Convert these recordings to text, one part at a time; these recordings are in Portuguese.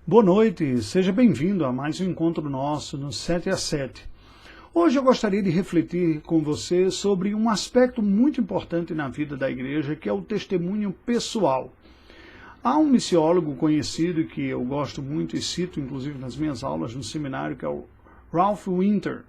Boa noite, seja bem-vindo a mais um encontro nosso no 7 a 7. Hoje eu gostaria de refletir com você sobre um aspecto muito importante na vida da igreja, que é o testemunho pessoal. Há um missiólogo conhecido que eu gosto muito e cito inclusive nas minhas aulas no seminário, que é o Ralph Winter.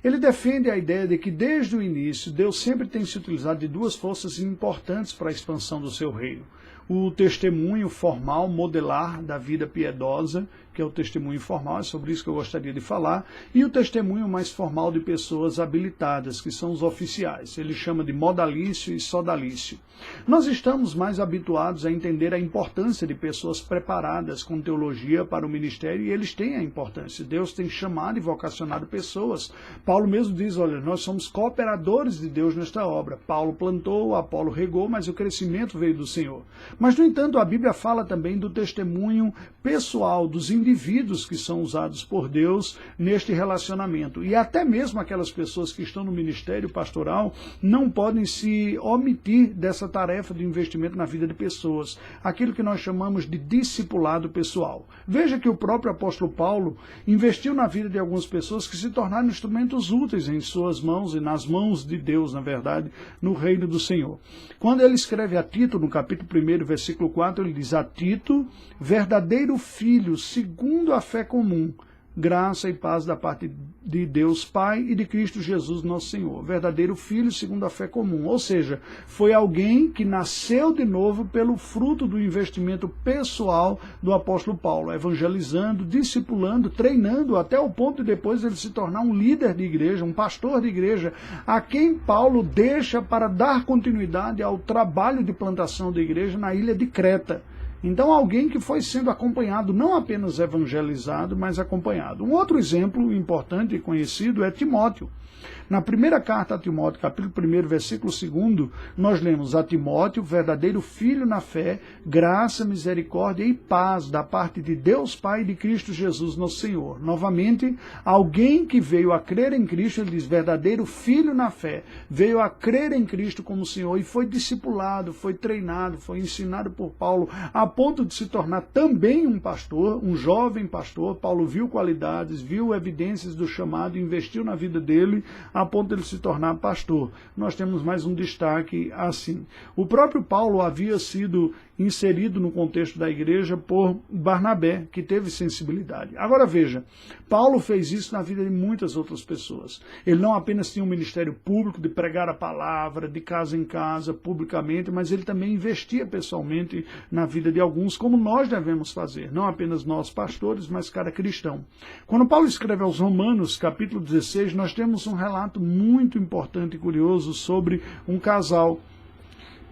Ele defende a ideia de que desde o início Deus sempre tem se utilizado de duas forças importantes para a expansão do seu reino. O testemunho formal, modelar da vida piedosa, que é o testemunho formal, é sobre isso que eu gostaria de falar, e o testemunho mais formal de pessoas habilitadas, que são os oficiais. Ele chama de modalício e sodalício. Nós estamos mais habituados a entender a importância de pessoas preparadas com teologia para o ministério, e eles têm a importância. Deus tem chamado e vocacionado pessoas. Paulo mesmo diz, olha, nós somos cooperadores de Deus nesta obra. Paulo plantou, Apolo regou, mas o crescimento veio do Senhor. Mas, no entanto, a Bíblia fala também do testemunho pessoal dos indivíduos que são usados por Deus neste relacionamento. E até mesmo aquelas pessoas que estão no ministério pastoral não podem se omitir dessa tarefa de investimento na vida de pessoas, aquilo que nós chamamos de discipulado pessoal. Veja que o próprio apóstolo Paulo investiu na vida de algumas pessoas que se tornaram instrumentos úteis em suas mãos e nas mãos de Deus, na verdade, no reino do Senhor. Quando ele escreve a Tito, no capítulo 1, versículo 4, ele diz: a Tito, verdadeiro filho, segundo a fé comum, graça e paz da parte de Deus Pai e de Cristo Jesus nosso Senhor. Verdadeiro filho segundo a fé comum. Ou seja, foi alguém que nasceu de novo pelo fruto do investimento pessoal do apóstolo Paulo, evangelizando, discipulando, treinando, até o ponto de depois ele se tornar um líder de igreja, um pastor de igreja, a quem Paulo deixa para dar continuidade ao trabalho de plantação da igreja na ilha de Creta. Então, alguém que foi sendo acompanhado, não apenas evangelizado, mas acompanhado. Um outro exemplo importante e conhecido é Timóteo. Na primeira carta a Timóteo, capítulo 1, versículo 2, nós lemos: a Timóteo, verdadeiro filho na fé, graça, misericórdia e paz da parte de Deus Pai e de Cristo Jesus, nosso Senhor. Novamente, alguém que veio a crer em Cristo, ele diz, verdadeiro filho na fé, veio a crer em Cristo como Senhor e foi discipulado, foi treinado, foi ensinado por Paulo, a ponto de se tornar também um pastor, um jovem pastor. Paulo viu qualidades, viu evidências do chamado, investiu na vida dele, a ponto de ele se tornar pastor. Nós temos mais um destaque assim. O próprio Paulo havia sido inserido no contexto da igreja por Barnabé, que teve sensibilidade. Agora veja, Paulo fez isso na vida de muitas outras pessoas. Ele não apenas tinha um ministério público de pregar a palavra, de casa em casa, publicamente, mas ele também investia pessoalmente na vida de alguns, como nós devemos fazer. Não apenas nós pastores, mas cada cristão. Quando Paulo escreve aos Romanos, capítulo 16, nós temos um relato muito importante e curioso sobre um casal,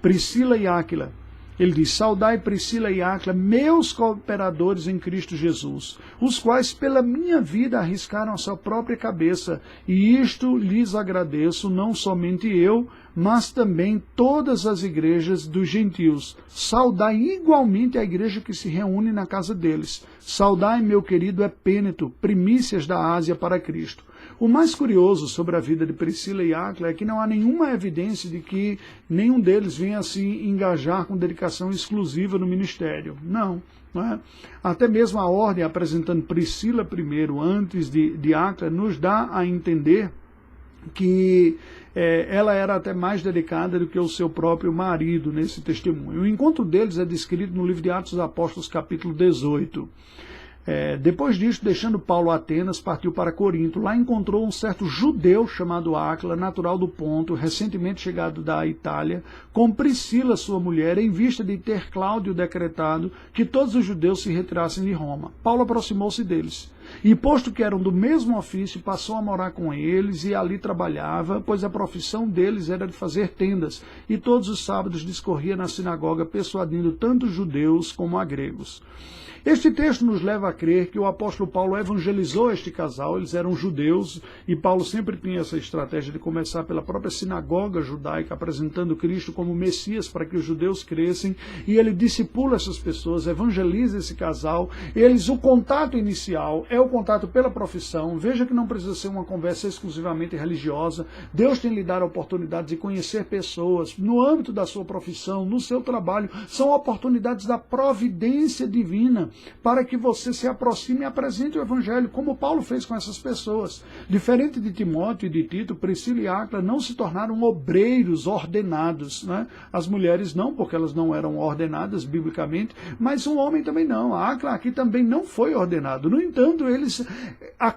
Priscila e Áquila. Ele diz: saudai Priscila e Áquila, meus cooperadores em Cristo Jesus, os quais pela minha vida arriscaram a sua própria cabeça, e isto lhes agradeço, não somente eu, mas também todas as igrejas dos gentios. Saudai igualmente a igreja que se reúne na casa deles. Saudai, meu querido Epêneto, primícias da Ásia para Cristo. O mais curioso sobre a vida de Priscila e Áquila é que não há nenhuma evidência de que nenhum deles venha a se engajar com dedicação exclusiva no ministério. Não é? Até mesmo a ordem apresentando Priscila primeiro, antes de Áquila, nos dá a entender que ela era até mais dedicada do que o seu próprio marido nesse testemunho. O encontro deles é descrito no livro de Atos dos Apóstolos, capítulo 18. Depois disso, deixando Paulo Atenas, partiu para Corinto. Lá encontrou um certo judeu chamado Áquila, natural do Ponto, recentemente chegado da Itália, com Priscila, sua mulher, em vista de ter Cláudio decretado que todos os judeus se retirassem de Roma. Paulo aproximou-se deles. E, posto que eram do mesmo ofício, passou a morar com eles e ali trabalhava, pois a profissão deles era de fazer tendas, e todos os sábados discorria na sinagoga, persuadindo tanto judeus como a gregos. Este texto nos leva a crer que o apóstolo Paulo evangelizou este casal. Eles eram judeus e Paulo sempre tinha essa estratégia de começar pela própria sinagoga judaica, apresentando Cristo como Messias para que os judeus crescem, e ele discipula essas pessoas, evangeliza esse casal. O contato inicial é o contato pela profissão. Veja que não precisa ser uma conversa exclusivamente religiosa. Deus tem lhe dado a oportunidade de conhecer pessoas no âmbito da sua profissão, no seu trabalho. São oportunidades da providência divina para que você se aproxime e apresente o Evangelho, como Paulo fez com essas pessoas. Diferente de Timóteo e de Tito, Priscila e Áquila não se tornaram obreiros ordenados, né? As mulheres não, porque elas não eram ordenadas biblicamente, mas um homem também não. A Áquila aqui também não foi ordenado. No entanto, eles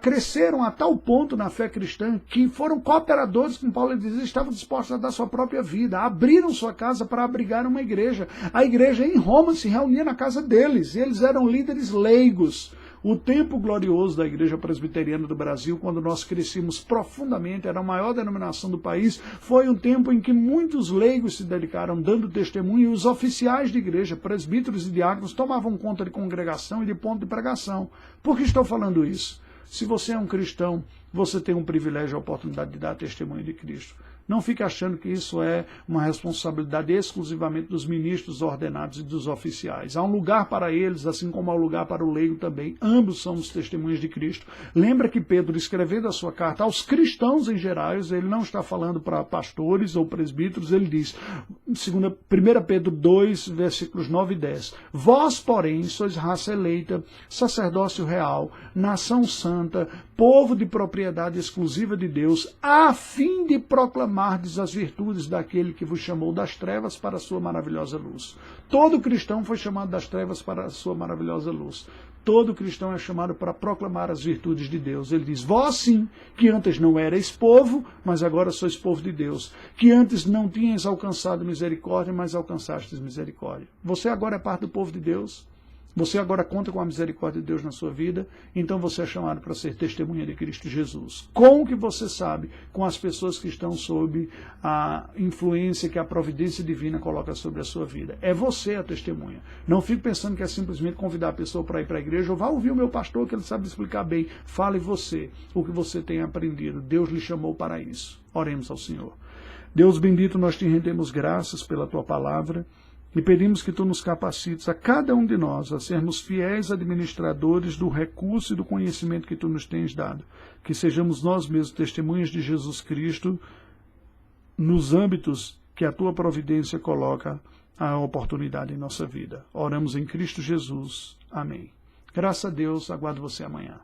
cresceram a tal ponto na fé cristã que foram cooperadores, como Paulo dizia, estavam dispostos a dar sua própria vida, abriram sua casa para abrigar uma igreja. A igreja em Roma se reunia na casa deles, e eles eram líderes leigos. O tempo glorioso da Igreja Presbiteriana do Brasil, quando nós crescimos profundamente, era a maior denominação do país, foi um tempo em que muitos leigos se dedicaram dando testemunho, e os oficiais de igreja, presbíteros e diáconos, tomavam conta de congregação e de ponto de pregação. Por que estou falando isso? Se você é um cristão, você tem um privilégio, a oportunidade de dar testemunho de Cristo. Não fique achando que isso é uma responsabilidade exclusivamente dos ministros ordenados e dos oficiais. Há um lugar para eles, assim como há um lugar para o leigo também. Ambos somos testemunhas de Cristo. Lembra que Pedro, escrevendo a sua carta aos cristãos em geral, ele não está falando para pastores ou presbíteros, ele diz, 1 Pedro 2, versículos 9 e 10, vós, porém, sois raça eleita, sacerdócio real, nação santa, povo de propriedade exclusiva de Deus, a fim de proclamardes as virtudes daquele que vos chamou das trevas para a sua maravilhosa luz. Todo cristão foi chamado das trevas para a sua maravilhosa luz. Todo cristão é chamado para proclamar as virtudes de Deus. Ele diz, vós sim, que antes não erais povo, mas agora sois povo de Deus. Que antes não tinhas alcançado misericórdia, mas alcançastes misericórdia. Você agora é parte do povo de Deus. Você agora conta com a misericórdia de Deus na sua vida, então você é chamado para ser testemunha de Cristo Jesus. Com o que você sabe, com as pessoas que estão sob a influência que a providência divina coloca sobre a sua vida. É você a testemunha. Não fique pensando que é simplesmente convidar a pessoa para ir para a igreja, ou vá ouvir o meu pastor que ele sabe explicar bem. Fale você o que você tem aprendido. Deus lhe chamou para isso. Oremos ao Senhor. Deus bendito, nós te rendemos graças pela tua palavra. E pedimos que tu nos capacites a cada um de nós a sermos fiéis administradores do recurso e do conhecimento que tu nos tens dado. Que sejamos nós mesmos testemunhas de Jesus Cristo nos âmbitos que a tua providência coloca a oportunidade em nossa vida. Oramos em Cristo Jesus. Amém. Graças a Deus, aguardo você amanhã.